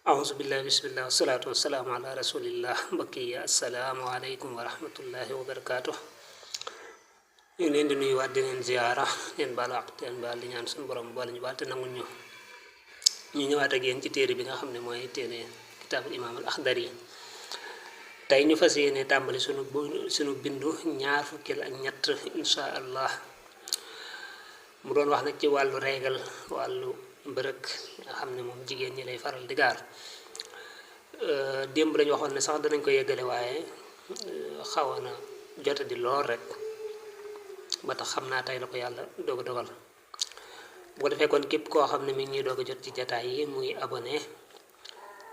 أعوذ بالله بسم الله والصلاة والسلام على رسول الله بقي السلام عليكم ورحمة الله وبركاته ñu leen di nuyu waat di leen ziara leen baal waq teen baal di ñaan suñu borom boole ñu baal te nangul ñu ñëwaat ak yéen ci téere bi nga xam ne mooy téere kitaabul imaam al axdari tey ñu fas yéene tàmbali sunu bindu ñaar fukkil ak ñett insha allah mu doon wax nag ci wàllu régal wàllu mbërëk nga xam ne moom jigéen ñi lay faral di gaar démb lañu waxoon ne sax danañ ko yeggale waaye xawoon a jota di lool rek ba tax xam naa tey la ko yàlla doog a dogal bu ko defee kon képp koo xam ne mi ngi ñuy doog a jot ci jataay yi muy abonné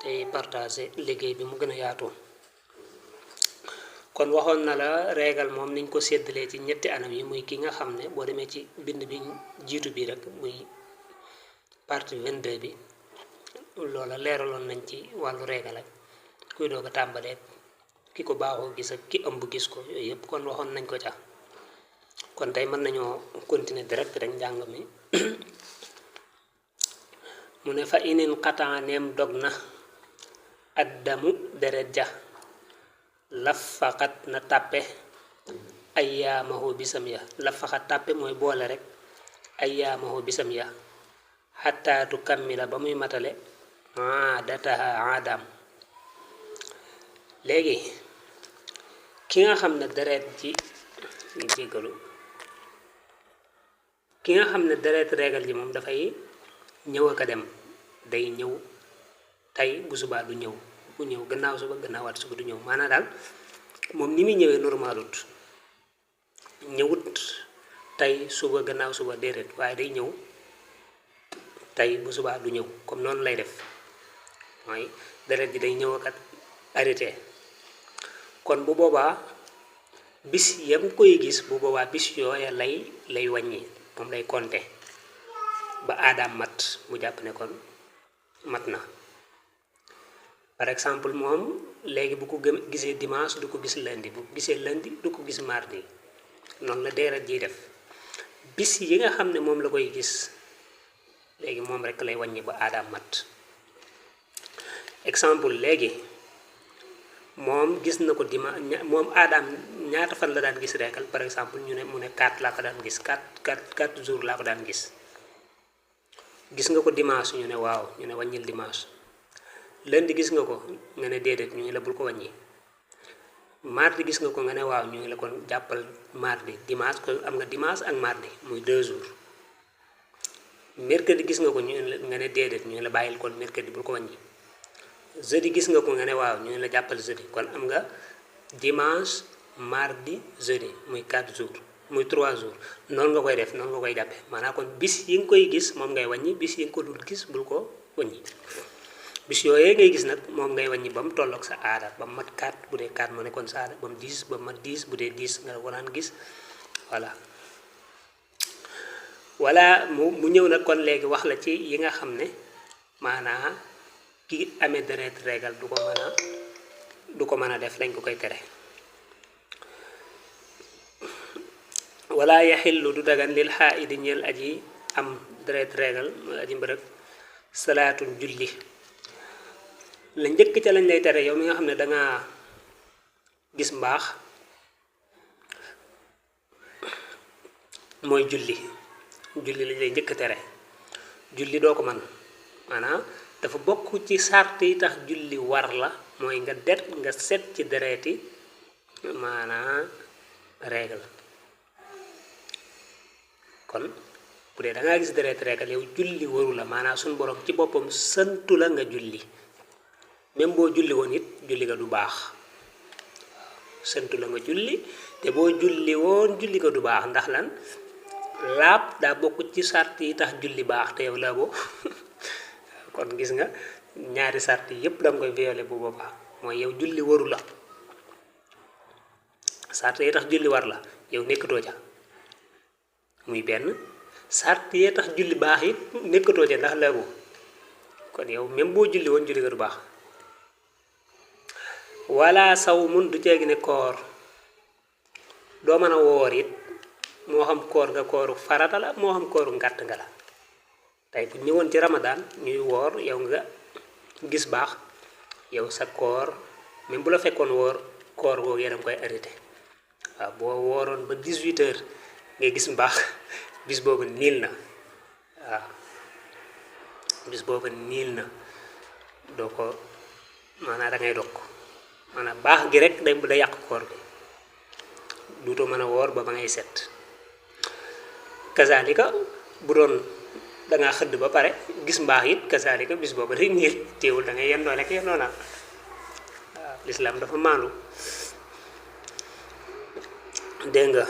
tey partagé liggéey bi mu gën a yaatu kon waxoon na la régal moom niñ ko séddalee ci ñetti anam yi muy ki nga xam ne boo demee ci bind bi jiitu bi rek muy partie 22 bi loola leeraloon nañ ci wàllu régal ak kuy doog a tàmbalee ki ko baaxoo gis ak ki ëmb gis ko yooyu yëpp kon waxoon nañ ko ca kon tey mën nañoo continuer direct rek njàng mi mu ne fa inin xataa neem dog na addamu deret ja lafaxat na tàppe ay yaamahu bisam ya lafaxat tàppe mooy boole rek ay yaamahu bisam ya xattaatu kammila ba muy matale aadataha aadam léegi ki nga xam ne deret ji jéggalu ki nga xam ne deret régal ji moom dafay ñëw ak a dem day ñëw tey bu subaa du ñëw bu ñëw gannaaw suba gannaawaat suba du ñëw maanaam daal moom ni muy ñëwee normalut ñëwut tey suba gannaaw suba déedéet waaye day ñëw tey bu subaa du ñëw comme noonu lay def mooy deret ji day ñëw ak arrêté kon bu boobaa bis yam koy gis bu boobaa bis yooya lay wàññi moom lay compter ba aadaam mat mu jàpp ne kon mat na par exemple moom léegi bu ko gisee dimanche du ko gis lundi bu gisee lundi du ko gis mardi noonu la deret jiy def bis yi nga xam ne moom la koy gis léegi moom rek lay wàññi ba aadaam mat exemple léegi moom gis na ko dimanche moom aadaam ñaata fan la daan gis régal par exemple ñu ne mu ne 4 laa ko daan gis 4 jours laa ko daan gis nga ko dimanche ñu ne waaw ñu ne wàññil dimanche lundi gis nga ko nga ne déedéet ñu ngi la bul ko wàññi mardi gis nga ko nga ne waaw ñu ngi la kon jàppal mardi dimanche ko am nga dimanche ak mardi muy 2 jours mercredi gis nga ko nga ne déedéet ñu ngi la bàyyil kon mercredi bul ko wàññi jeudi gis nga ko nga ne waaw ñu ngi la jàppal jeudi kon am nga dimanche mardi jeudi muy 4 jours muy 3 jours noonu nga koy def noonu nga koy jàppe maanaam kon bis yi nga koy gis moom ngay wàññi bis yi nga ko dul gis bul ko wàññi bis yooyee ngay gis nag moom ngay wàññi ba mu tolloog sa aada ba mu mat 4 bu dee 4 moo nekkoon sa aada ba mu 10 ba mu mat 10 bu dee 10 nga ko daan gis voilà mu ñëw nag kon léegi wax la ci yi nga xam ne maanaa ki amee deret régal du ko mën a def lañ ko koy tere wala yaxillu du dagan lil xaaidi ñeel aji am deret régal mooy aji mbërëg salaatul julli la njëkk ca lañ lay tere yow mi nga xam ne danga gis mbaax mooy julli lañ lay njëkk tere julli doo ko man maanaam dafa bokk ci sart yi tax julli war la mooy nga set ci dereeti maanaam régal kon bu dee da ngaa gis deret régal yow julli waru la maanaam suñu borom ci boppam santu la nga julli même boo julli woon it julli ga du baax santu la nga julli te boo julli woon julli ga du baax ndax lan laab daa bokk ci sart yi tax julli baax te yow laaboo kon gis nga ñaari sart yépp danga koy violé bu boobaa mooy yow julli waru la sart yi tax julli war la yow nekkatoo ca muy benn sart yi tax julli baax it nekkatoo ca ndax laaboo kon yow même boo julli woon julli ga du baax wala saw mun du ceegi ne koor doo mën a woor it moo xam koor nga kooru farata la moo xam kooru ngàtt nga la tey bu ñëwoon ci ramadan ñuy woor yow nga gis baax yow sa koor même bu la fekkoon woor koor googee da nga koy arrêté waaw boo wooroon ba 18 heures ngay gis mbaax bis boobu niil na waaw bis boobu niil na doo ko maanaam da ngay dog maanaam baax gi rek day yàq koor bi duutoo mën a woor ba ngay set kazalika bu doon da ngaa xëdd ba pare gis mbaax it kazalika bis boobu day niil teewul da ngay yendoo lekk yendoo naan waaw lislaam dafa maandu dégg nga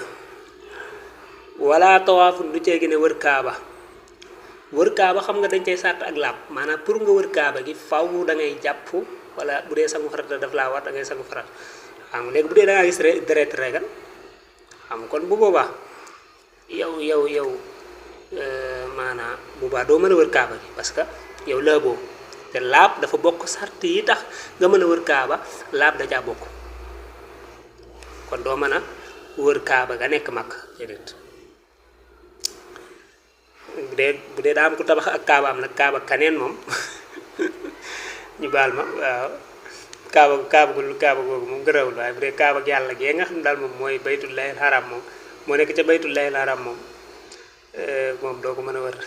wala tawaaf du ceegi ne wër kaaba xam nga dañ cay sàrt ak laab maanaam pour nga wër kaaba gi faw da ngay jàpp wala bu dee sangu farata daf laa war da ngay sangu farata xam nga léegi bu dee da ngaa gis deret regal xam kon bu boobaa yow maanaam bu baax doo mën a wër kaaba gi parce que yow laaboo te laab dafa bokk sart yi tax nga mën a wër kaaba laab da caa bokk kon doo mën a wër kaaba nga nekk mag déedéet bu dee daa am ku tabax ak kaaba am nag kaaba kaneen moom ñu baal ma waaw kaaba googu moom gërawul waaye bu dee kaaba ak yàlla gee nga xam daal moom mooy baytullahil haram moom moo nekk ca baytullahil haram moom doo ko mën a wër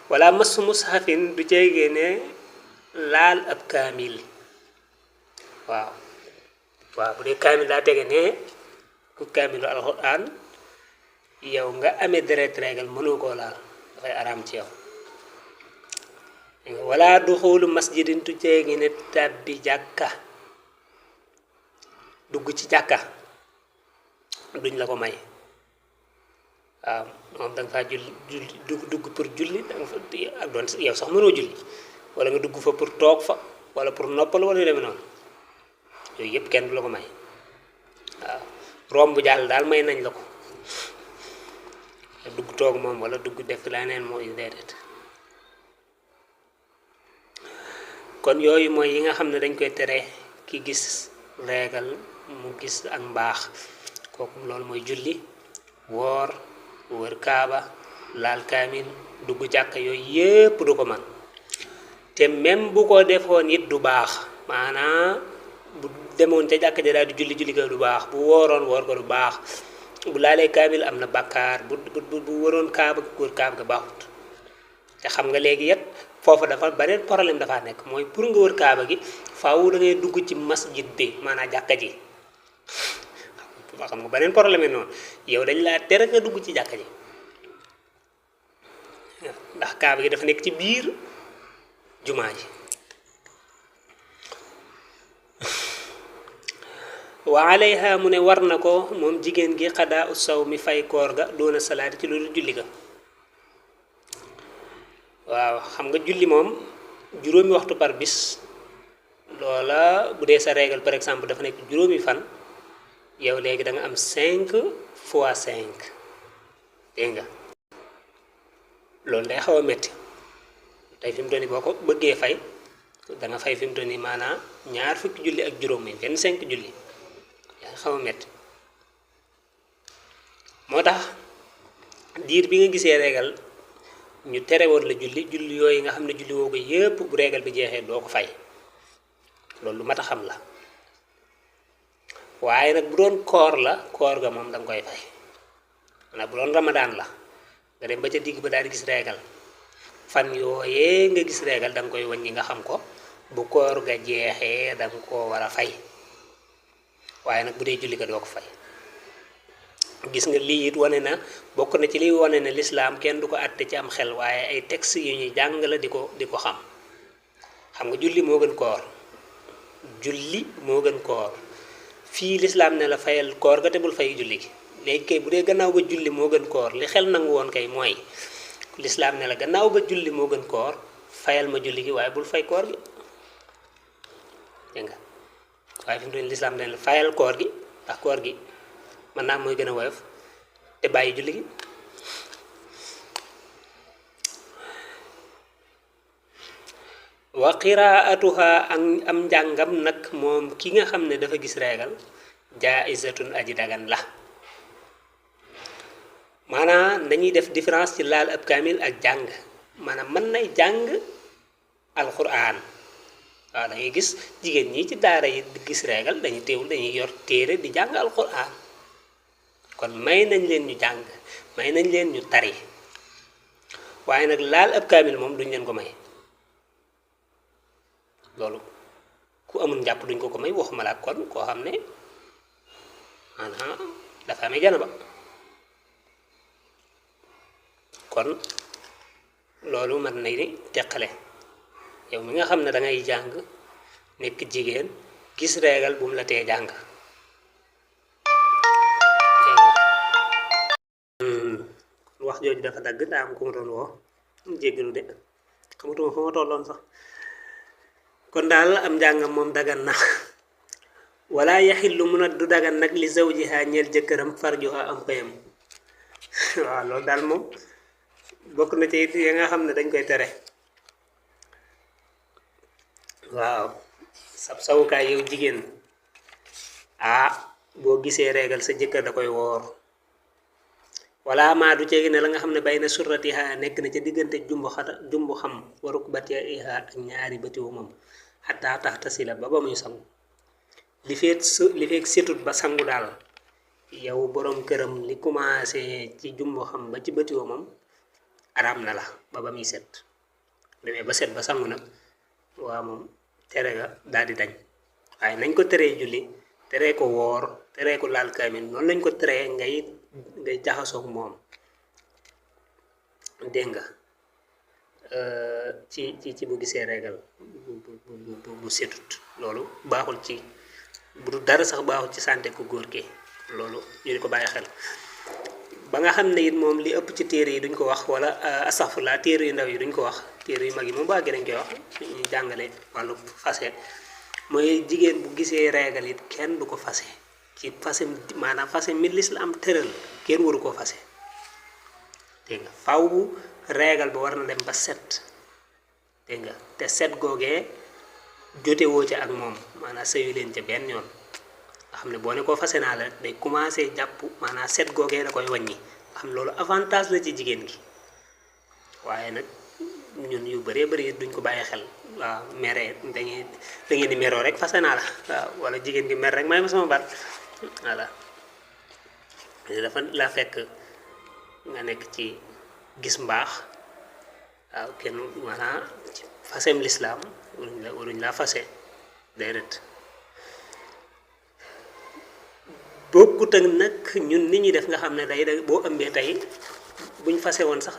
wala masu mushafin du ceegee ne laal ab kaamil waaw bu dee kaamil daa tege ne ku kaamilu alxuraan yow nga amee deret regal mënoo koo laal dafay araam ci yow wala duxulu masjidin tu ceegi ne tàbbi jàkka dugg ci jàkka duñ la ko may waaw moom da nga faa julli dugg pour julli da nga fa ak doon yow sax mënoo julli wala nga dugg fa pour toog fa wala pour noppal wala yu demee noonu yooyu yëpp kenn du la ko may waaw romb jàll daal may nañ la ko dugg toog moom wala dugg def leneen mooy déedéet kon yooyu mooy yi nga xam ne dañ koy tere ki gis reegal mu gis ak mbaax kooku loolu mooy julli woor wër kaaba laal kaamil dugg jàkka yooyu yépp du ko man te même bu ko defoon it du baax maanaam bu demoon ca jàkka ja daal di julli ko du baax bu wooroon woor ko du baax bu laalee kaamil am na bàkkaar bu waroon kaaba wër kaaba ga baaxut te xam nga léegi yet foofu dafa beneen problème dafa nekk mooy pour nga wër kaaba gi faaw da ngay dugg ci masjid bi maanaam jàkka ji xam nga beneen problème yi noonu yow dañ laa tere nga dugg ci jàkka ji ndax kaaba gi dafa nekk ci biir jumaa ji wa alayha mu ne war na ko moom jigéen gi xadaa u saw mi fay koor ga doona salaati ci loolu julli ga waaw xam nga julli moom juróomi waxtu par bis loola bu dee sa règle par exemple dafa nekk juróomi fan yow léegi da nga am 5 fois 5 dégg nga loolu day xaw a métti tey fi mu toll nii boo ko bëggee fay da nga fay fi mu toll nii maanaam ñaar fukki julli ak juróom mi 25 julli yaa ngi xaw a métti moo tax diir bi nga gisee régal ñu tere woon la julli yooyu nga xam ne julli woo ko yépp bu régal bi jeexee doo ko fay loolu lu mat a xam la waaye nag bu doon koor la koor ga moom da nga koy fay maanaam bu doon ramadaan la nga dem ba ca digg ba daal di gis régal fan yooyee nga gis régal da nga koy wàññi nga xam ko bu koor ga jeexee da nga koo war a fay waaye nag bu dee julli ga doo ko fay gis nga lii it wane na bokk na ci liy wane ne lislaam kenn du ko àtte ci am xel waaye ay texte yu ñuy jàng la di ko xam nga julli moo gën koor julli moo gën koor fii lislaam ne la fayal koor ga te bul fay julli gi léegi kay bu dee gannaaw ba julli moo gën koor li xel nangu woon kay mooy lislaam ne la gannaaw ba julli moo gën koor fayal ma julli gi waaye bul fay koor gi dégg nga waaye fi mu toll lislaam ne la fayal koor gi ndax koor gi mën naa mooy gën a woyof te bàyyi julli gi wa qiraatuha am njàngam nag moom ki nga xam ne dafa gis reegal jaizatun aji dagan la maanaam dañuy def différence ci laal ab kaamil ak jàng maanaam mën nay jàng alquran waaw da ngay gis jigéen ñi ci daara yi di gis reegal dañuy teewul dañuy yor téere di jàng alquran kon may nañ leen ñu jàng may nañ leen ñu tari waaye nag laal ab kaamil moom duñ leen ko may loolu ku amul njàpp duñ ko may waxuma la kon koo xam ne maanaam dafa amee janaba kon loolu mën nay teqale yow mi nga xam ne da ngay jàng nekk jigéen gis reegal bu mu la tee jàng wax jooju dafa dagg daa am ku ma doon woo jéggalu de xamatuma fa ma tolloon sax kon daal am njàngam moom dagan na wala yaxillu mun a du dagan nag li zawjiha ñeel jëkkëram farjuha am payam waaw loolu daal moom bokk na ci it ya nga xam ne dañ koy tere waaw sab sawukaay yow jigéen boo gisee reegal sa jëkkër da koy woor wala maa du ceegi ne la nga xam ne bay na surratiha nekk na ca diggante jumbu xam waruk batiha ak ñaari batiwu moom xataa tax tasila ba muy sangu li feek setut ba sangu daal yow borom këram li commencé ci jumbu xam ba ci batiwu moom araam na la ba muy set demee ba set ba sangu nag waa moom tere ga daal di dañ waaye nañ ko teree julli teree ko woor teree ko laal kaamil noonu lañ ko teree ngay jaxasoog moom dégg nga ci bu gisee reegal bu setut loolu baaxul ci bu du dara sax baaxul ci santé ku góor ki loolu ñu di ko bàyyi xel ba nga xam ne it moom li ëpp ci téere yi duñ ko wax wala astaghfirullah téere yu ndaw yi duñ ko wax téere yu mag yi moom bu àggee dañ koy wax ñu jàngale wàllu fase mooy jigéen bu gisee reegal it kenn du ko fase ci fase maanaam fase mi lislaam tëral kenn waru koo fase dégg nga faw bu reegal ba war na dem ba set dégg nga te set googee jote woo ca ak moom maanaam sëyu leen ca benn yoon nga xam ne boo ne koo fase naa la day commencé jàpp maanaam set googee da koy wàññi nga xam loolu avantage la ci jigéen gi waaye nag ñun yu bëree bëri duñ ko bàyyi xel waaw mere da ngeen di meroo rek fase naa la waaw wala jigéen gi mer rek may ma sama baat voilà dafa laa fekk nga nekk ci gis mbaax waaw kenn maanaam ci fasem lislaam waruñ laa fase déedéet bokkut ak nag ñun nit ñi def nga xam ne day boo ëmbee tey buñ fase woon sax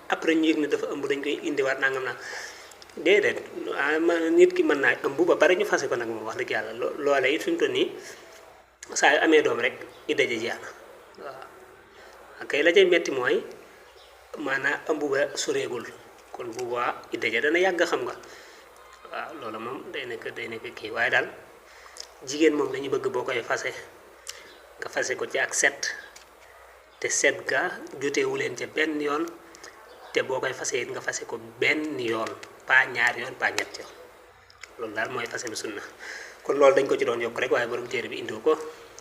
après ñu yëg ne dafa ëmb dañ koy indiwaat nangam naa déedéet nit ki mën naa ëmb ba pare ñu fase ko nag moom wax dëgg yàlla loola it fi mu toll nii saa yu amee doom rek idda ji jeex na waaw akay la cay metti mooy maanaam ëmb ba soreegul kon bu boobaa idda ja dana yàgg xam nga waaw loolu moom day nekk kii waaye daal jigéen moom dañuy bëgg boo koy fase nga fase ko ci ak set te set ga jotewu leen ca benn yoon te boo koy fase it nga fase ko benn yoon pas ñaar yoon pas ñett yoon loolu daal mooy fase lu sunna kon loolu dañ ko ci doon yokk rek waaye borom téere bi indiw ko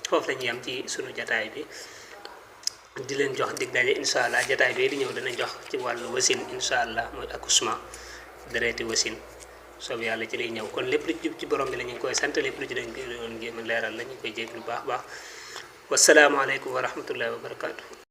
foofu la ñuy am ci sunu jataay bi di leen jox dig daje incha allah jataay bi di ñëw dana jox ci wàllu wasin incha allah mooy accouchement dereeti wasin soob yàlla ci lay ñëw kon lépp lu jub ci borom bi la ñu ngi koy sant lépp lu ci dañ koy doon jéem a leeral la ñu koy jégg lu baax wasalaamaaleykum wa rahmatullahi wa barakaatu.